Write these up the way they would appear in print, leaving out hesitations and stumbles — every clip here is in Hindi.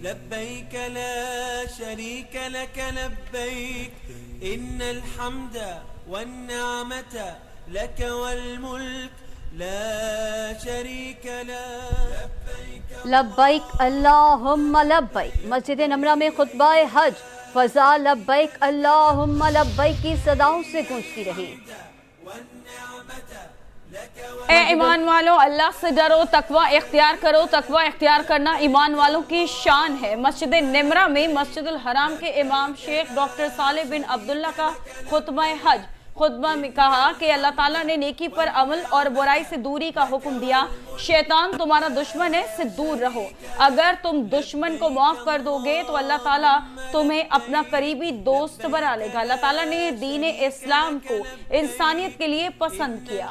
लब्बैक ला शरीक लक लब्बैक इन्नल हम्द वन्निअमत लक वल मुल्क ला शरीक लक। लब्बैक अल्लाहुम्मा लब्बैक। मस्जिद नमरा में खुतबा हज फजा लब्बैक अल्लाहुम्मा लब्बैक की सदाओं से गूंजती रही। ए ईमान वालों, अल्लाह से डरो, तकवा इख्तियार करो। तकवा इख्तियार करना ईमान वालों की शान है। मस्जिद निमरा में मस्जिदुल हराम के इमाम शेख डॉक्टर सालेह बिन अब्दुल्ला का खुतबा हज। खुतबा में कहा कि अल्लाह ताला ने नेकी पर अमल और बुराई से दूरी का हुक्म दिया। शैतान तुम्हारा दुश्मन है, से दूर रहो। अगर तुम दुश्मन को माफ कर दोगे तो अल्लाह ताला तुम्हें अपना करीबी दोस्त बना लेगा। अल्लाह ताला ने दीन इस्लाम को इंसानियत के लिए पसंद किया।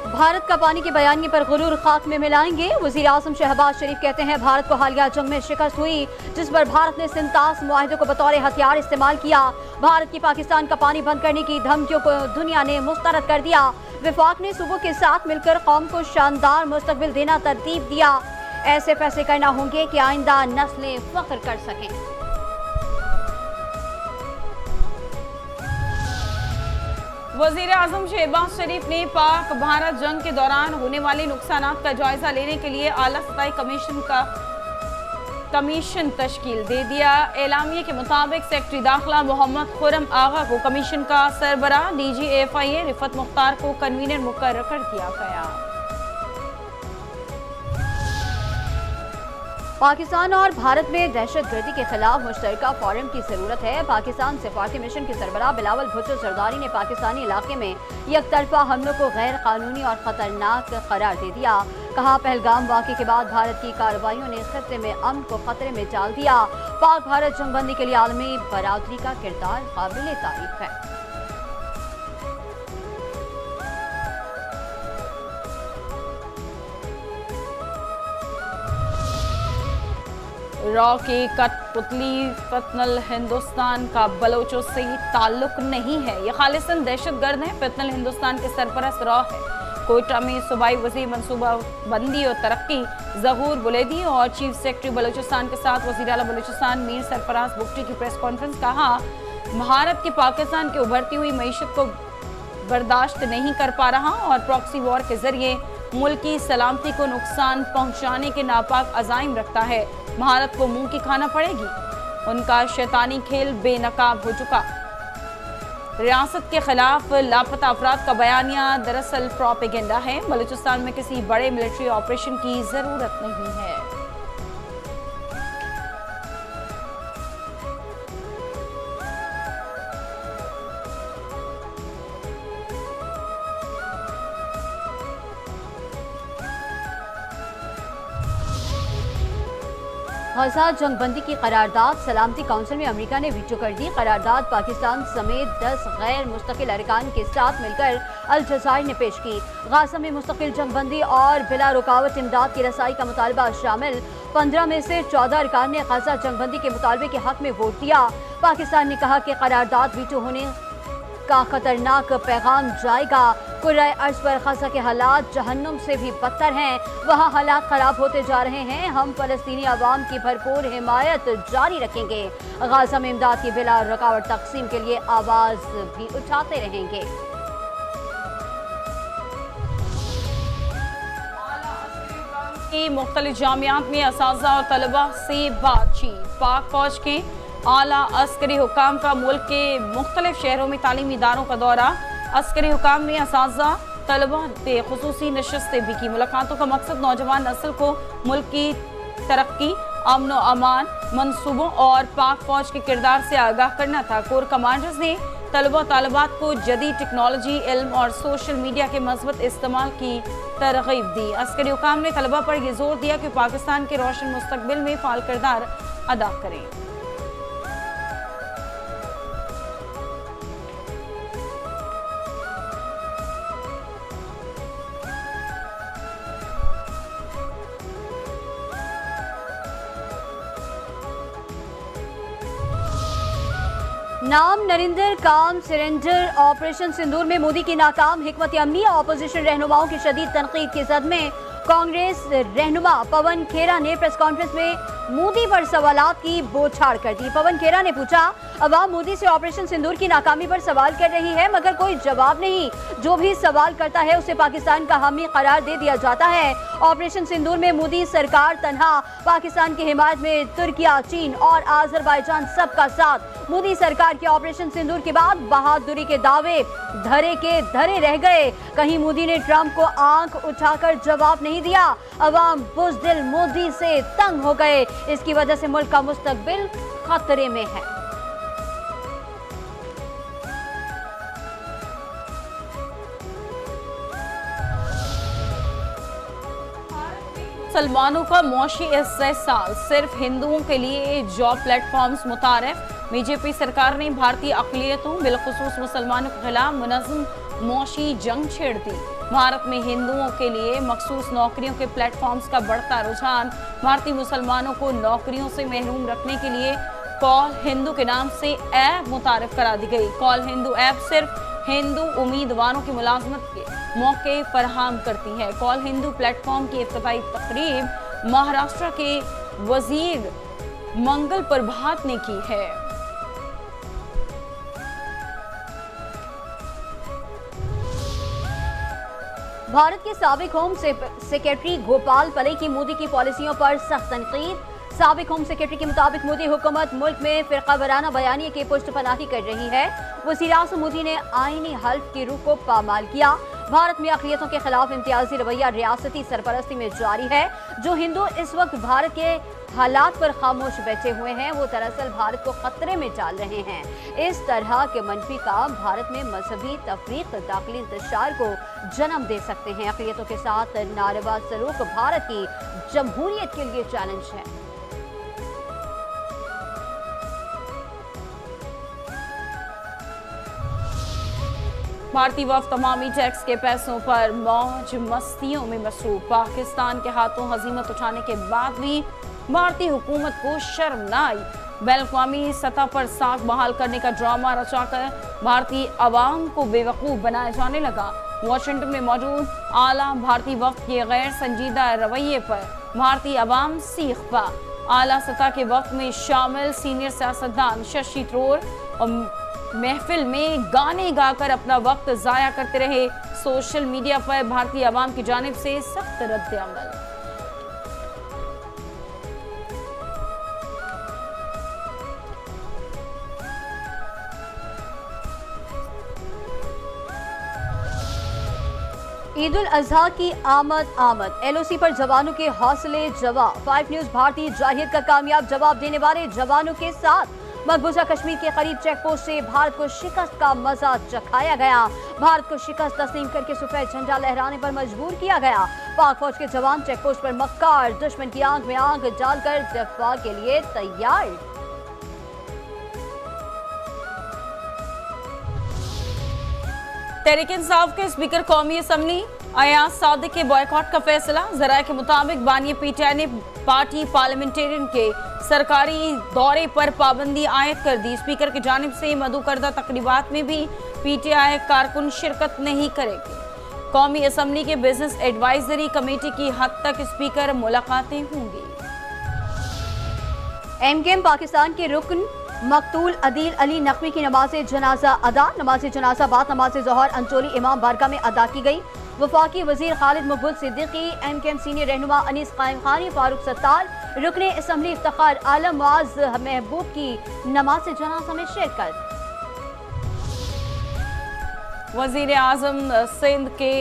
भारत का पानी के बयानी पर गुरूर खाक में मिलाएंगे। वजीर आजम शहबाज शरीफ कहते हैं भारत को हालिया जंग में शिकस्त हुई, जिस पर भारत ने सिंतास मुआहिदे को बतौर हथियार इस्तेमाल किया। भारत की पाकिस्तान का पानी बंद करने की धमकियों को दुनिया ने मुस्तरद कर दिया। विफाक ने सूबों के साथ मिलकर कौम को शानदार मुस्तकबिल देना तरतीब दिया। ऐसे फैसले करना होंगे कि आइंदा नस्लें फख्र कर सकें। वजीर आजम शहबाज शरीफ ने पाक भारत जंग के दौरान होने वाले नुकसानात का जायजा लेने के लिए आला सतही कमीशन तश्कील दे दिया। एलामिये के मुताबिक सेक्रेटरी दाखिला मोहम्मद खुरम आगा को कमीशन का सरबराह, DGFIA रिफत मुख्तार को कन्वीनर मुकर्रर कर दिया गया। पाकिस्तान और भारत में दहशतगर्दी के खिलाफ मुश्तरका फोरम की जरूरत है। पाकिस्तान सिफारती मिशन के सरबराह बिलावल भुट्टो जरदारी ने पाकिस्तानी इलाके में यकतरफा हमलों को गैर कानूनी और खतरनाक करार दे दिया। कहा पहलगाम वाक़े के बाद भारत की कार्रवाइयों ने खत्ते में अमन को खतरे में डाल दिया। पाक भारत जंगबंदी के लिए आलमी बरादरी का किरदार काबिल तारीफ है। रॉ की कठपुतली फितनल हिंदुस्तान का बलोचों से ताल्लुक नहीं है, ये खालिसन दहशतगर्द है। फितनल हिंदुस्तान के सरपरस्त रॉ है। कोयटा में सूबाई वज़ीर मनसूबा बंदी और तरक्की ज़हूर बुलेदी और चीफ सेक्रेटरी बलोचिस्तान के साथ वज़ीर आला बलोचिस्तान मीर सरफराज बुगटी की प्रेस कॉन्फ्रेंस। कहा भारत के पाकिस्तान की उभरती हुई मईशत को बर्दाश्त नहीं कर पा रहा और प्रॉक्सी वॉर के जरिए मुल्क की सलामती को नुकसान पहुंचाने के नापाक अज़ाइम रखता है। भारत को मुंह की खाना पड़ेगी। उनका शैतानी खेल बेनकाब हो चुका। रियासत के खिलाफ लापता अफराद का बयानिया दरअसल प्रोपेगेंडा है। बलूचिस्तान में किसी बड़े मिलिट्री ऑपरेशन की जरूरत नहीं है। गजा जंगबंदी की करारदाद सलामती काउंसिल में अमेरिका ने वीटो कर दी। करारदाद पाकिस्तान समेत 10 गैर मुस्तकिल अरकान के साथ मिलकर अल-जज़ाइर ने पेश की। गाज़ा में मुस्तकिल जंगबंदी और बिला रुकावट इमदाद की रसाई का मुतालबा शामिल 15 में से 14 अरकान ने गजा जंगबंदी के मुतालबे के हक में वोट दिया। पाकिस्तान ने कहा कि करारदाद वीटो होने का खतरनाक पैगाम जाएगा। कुर्राए अर्ज पर गजा के हालात जहन्नुम से भी बदतर हैं। वहाँ हालात खराब होते जा रहे हैं। हम फलस्तीनी अवाम की भरपूर हिमायत जारी रखेंगे। गाजा में इमदाद की बिला रुकावट तकसीम के लिए आवाज भी उठाते रहेंगे। की मुख्तलिफ जामियात में असातिज़ा और तलबा से बातचीत। पाक फौज के आला अस्करी हुकाम का मुल्क के मुख्तलिफ शहरों में तालीमी इदारों का दौरा। अस्करी हुकाम ने असातिज़ा तलबा पे खुसूसी नशस्तें भी की। मुलाकातों का मकसद नौजवान नस्ल को मुल्क की तरक्की, अमन व अमान मनसूबों और पाक फौज के किरदार से आगाह करना था। कोर कमांडर्स ने तलबा तालिबात को जदीद टेक्नोलॉजी, इल्म और सोशल मीडिया के मज़बूत इस्तेमाल की तरग़ीब दी। अस्करी हुकाम ने तलबा पर यह जोर दिया कि पाकिस्तान के रोशन मुस्तकबिल में फ़ाल किरदार अदा करें। नाम नरिंदर, काम सरेंडर। ऑपरेशन सिंदूर में मोदी की नाकाम हिकमत अमली। ऑपोजिशन रहनुमाओं की शदीद तनकीद के सदमे कांग्रेस रहनुमा पवन खेरा ने प्रेस कॉन्फ्रेंस में मोदी पर सवालात की बौछार कर दी। पवन खेरा ने पूछा, अवाम मोदी से ऑपरेशन सिंदूर की नाकामी पर सवाल कर रही है मगर कोई जवाब नहीं। जो भी सवाल करता है उसे पाकिस्तान का हामी करार दे दिया जाता है। ऑपरेशन सिंदूर में मोदी सरकार तन्हा, पाकिस्तान की हिमायत में तुर्किया, चीन और आजरबाईजान सबका साथ। मोदी सरकार के ऑपरेशन सिंदूर के बाद बहादुरी के दावे धरे के धरे रह गए। कहीं मोदी ने ट्रंप को आंख उठाकर जवाब नहीं दिया। अवाम बुज़दिल मोदी से तंग हो गए। इसकी वजह से मुल्क का मुस्तकबिल खतरे में है। मुसलमानों का मौशी इस्तेहसाल, सिर्फ हिंदुओं के लिए जॉब प्लेटफॉर्म्स मुतारिफ। बीजेपी सरकार ने भारतीय अक़लियतों बिलखुसूस मुसलमानों के खिलाफ मुनज़्ज़म मौशी जंग छेड़ दी। भारत में हिंदुओं के लिए मखसूस नौकरियों के प्लेटफॉर्म्स का बढ़ता रुझान। भारतीय मुसलमानों को नौकरियों से महरूम रखने के लिए कॉल हिंदू के नाम से ऐप मुतारिफ करा दी गई। कॉल हिंदू ऐप सिर्फ हिंदू उम्मीदवारों की मुलाजमत के मौके फराहम करती है। कॉल हिंदू प्लेटफॉर्म की इफ्तिताई तकरीब महाराष्ट्र के वजीर मंगल प्रभात ने की है। भारत के साबिक होम सेक्रेटरी गोपाल पले की मोदी की पॉलिसियों पर सख्त तनकीद। साबिक होम सेक्रेटरी के मुताबिक मोदी हुकूमत मुल्क में फिरका वाराना बयानी की पुष्टपनाही कर रही है। वज़ीर आज़म मोदी ने आईनी हल्फ की रूह को पामाल किया। भारत में अक़लियतों के खिलाफ इम्तियाजी रवैया रियासती सरपरस्ती में जारी है। जो हिंदू इस वक्त भारत के हालात पर खामोश बैठे हुए हैं वो दरअसल भारत को खतरे में डाल रहे हैं। इस तरह के मनफी काम भारत में मजहबी तफरीक दाखिली इंतशार को जन्म दे सकते हैं। अक़लियतों के साथ नारवा सलूक भारत की जमहूरियत के लिए चैलेंज है। भारतीय वफ़द तमामी टैक्स के पैसों पर मौज मस्तियों में मसरूफ। पाकिस्तान के हाथों हजीमत उठाने के बाद भी भारतीय हुकूमत को शर्म न आई। बैनुल-अक़वामी सतह पर साख बहाल करने का ड्रामा रचाकर भारतीय अवाम को बेवकूफ़ बनाया जाने लगा। वाशिंगटन में मौजूद आला भारतीय वफ़द के गैर संजीदा रवैये पर भारतीय अवाम सीख पा। आला सतह के वफ़द में शामिल सीनियर सियासतदान शशि थरूर और महफिल में गाने गाकर अपना वक्त ज़ाया करते रहे। सोशल मीडिया पर भारतीय अवाम की जानिब से सख्त रद्द अमल। ईद उल अजहा की आमद एलओसी पर जवानों के हौसले जवाब। 5 न्यूज़ भारतीय जाहिर का कामयाब जवाब देने वाले जवानों के साथ मकबूजा कश्मीर के करीब चेक पोस्ट से भारत को शिकस्त का मजा चखाया गया। भारत को शिकस्त तस्लीम करके सफेद झंडा लहराने पर मजबूर किया गया। पाक फौज के जवान चेक पोस्ट पर मक्कार, दुश्मन की आंख में आंख डालकर दफा के लिए तैयार। तहरीक इंसाफ के स्पीकर कौमी असम्बली अयाज सादिक के बॉयकॉट का फैसला। जराये के मुताबिक बानी पीटीआई ने पार्टी पार्लियामेंटेरियन के सरकारी दौरे पर पाबंदी आयद कर दी। स्पीकर की जानिब से मदऊ करदा तकरीबात में भी पीटीआई कारकुन शिरकत नहीं करेंगे। कौमी असम्बली के बिजनेस एडवाइजरी कमेटी की हद तक स्पीकर मुलाकातें होंगी। एमकेएम पाकिस्तान के रुकन मकतूल अदील अली नकवी की नमाज जनाजा अदा। नमाज जनाजा बाद नमाज ज़ोहर अंचोली इमाम बारगाह में अदा की गई। वफाकी वजीर खालिद मकबूल सिद्दीकी, एमकेएम सीनियर रहनुमा अनीस कायम खानी, फारूक सत्तार, रुकने असम्बली इफ्तिखार आलम मुआज महबूब की नमाज जनाजा में शिरकत। वजीर आजम सिंध के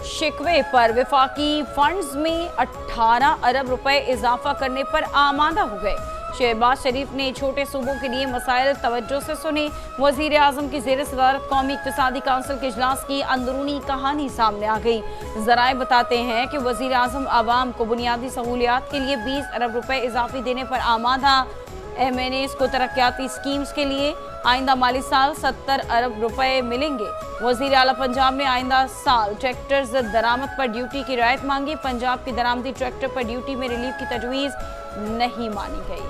शिकवे पर वफाकी फंड्स में 18 अरब रुपए इजाफा करने पर आमादा हो गए। शहबाज शरीफ ने छोटे सूबों के लिए मसाइल तवज्जो से सुने। वजीर आजम की ज़ेर सदारत कौमी इक़्तिसादी काउंसिल के इजलास की अंदरूनी कहानी सामने आ गई। ज़राए बताते हैं कि वजीर आजम आवाम को बुनियादी सहूलियात के लिए 20 अरब रुपए इजाफी देने पर आमादा। MNAs को तरक्याती स्कीम्स के लिए आइंदा माली साल 70 अरब रुपए मिलेंगे। वजीर आला पंजाब ने आइंदा साल ट्रैक्टर्स दरामद पर ड्यूटी की रियायत मांगी। पंजाब की दरामदी ट्रैक्टर पर ड्यूटी में रिलीफ की तजवीज़ नहीं मानी गई।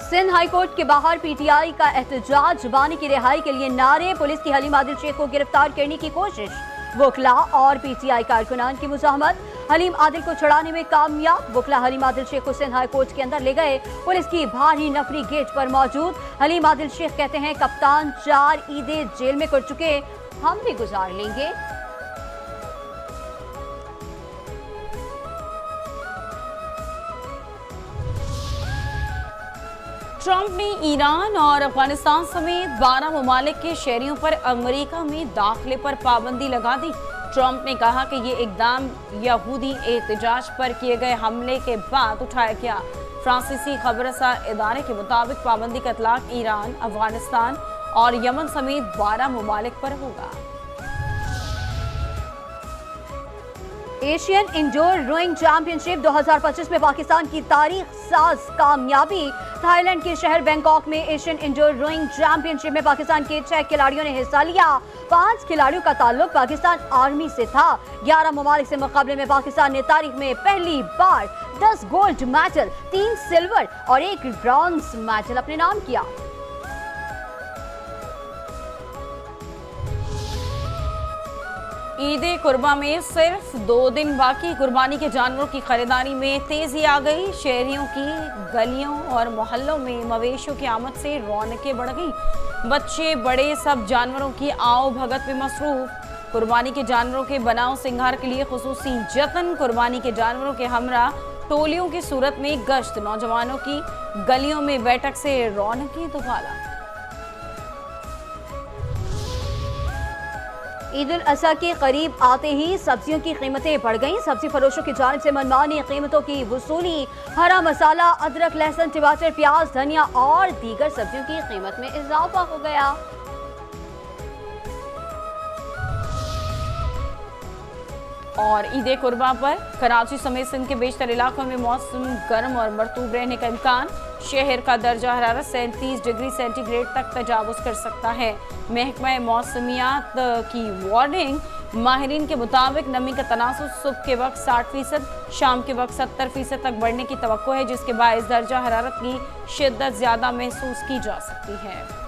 सिंध हाई कोर्ट के बाहर पीटीआई का एहतजाज, बानी की रिहाई के लिए नारे, पुलिस की हलीम आदिल शेख को गिरफ्तार करने की कोशिश, वकला और पीटीआई कारकुनान की मुजाहमत, हलीम आदिल को छुड़ाने में कामयाब, वकला हलीम आदिल शेख को सिंध हाई कोर्ट के अंदर ले गए, पुलिस की भारी नफरी गेट पर मौजूद। हलीम आदिल शेख कहते हैं कप्तान 4 ईदें जेल में कर चुके, हम भी गुजार लेंगे। ट्रंप ने ईरान और अफगानिस्तान समेत 12 ममालिक के शहरियों पर अमेरिका में दाखिले पर पाबंदी लगा दी। ट्रंप ने कहा कि ये इकदाम यहूदी एहतजाज पर किए गए हमले के बाद उठाया गया। फ्रांसीसी खबरसार इदारे के मुताबिक पाबंदी का इतलाक ईरान, अफगानिस्तान और यमन समेत 12 ममालिक पर होगा। एशियन इंडोर रोइंग चैंपियनशिप 2025 में पाकिस्तान की तारीख साज कामयाबी। थाईलैंड के शहर बैंकॉक में एशियन इंडोर रोइंग चैंपियनशिप में पाकिस्तान के 6 खिलाड़ियों ने हिस्सा लिया। 5 खिलाड़ियों का ताल्लुक पाकिस्तान आर्मी से था। 11 ममालिक से मुकाबले में पाकिस्तान ने तारीख में पहली बार 10 गोल्ड मेडल, 3 सिल्वर और 1 ब्रॉन्ज मेडल अपने नाम किया। ईद कुर्बा में सिर्फ 2 दिन बाकी, कुर्बानी के जानवरों की खरीदारी में तेजी आ गई। शहरियों की गलियों और मोहल्लों में मवेशियों की आमद से रौनकें बढ़ गई। बच्चे बड़े सब जानवरों की आओ भगत में मसरूफ। कुर्बानी के जानवरों के बनाव सिंगार के लिए खुसूसी जतन, कुर्बानी के जानवरों के हमरा टोलियों की सूरत में गश्त, नौजवानों की गलियों में बैठक से रौनकें दुबाला। ईद उल अज़हा के करीब आते ही सब्जियों की कीमतें बढ़ गईं। सब्जी फरोशों की जानिब से मनमानी कीमतों की वसूली। हरा मसाला, अदरक, लहसुन, टमाटर, प्याज, धनिया और दीगर सब्जियों की कीमत में इजाफा हो गया। और ईद कुर्बा पर कराची समेत सिंध के बेशतर इलाकों में मौसम गर्म और मरतूब रहने का इम्कान। शहर का दर्जा हरारत 37 डिग्री सेंटीग्रेड तक तजावुज़ कर सकता है। महकमा मौसमियात की वार्निंग। माहिरीन के मुताबिक नमी का तनासुब सुबह के वक्त 60%, शाम के वक्त 70% तक बढ़ने की तवक्को है, जिसके बायस दर्जा हरारत की शिद्दत ज़्यादा महसूस की जा सकती है।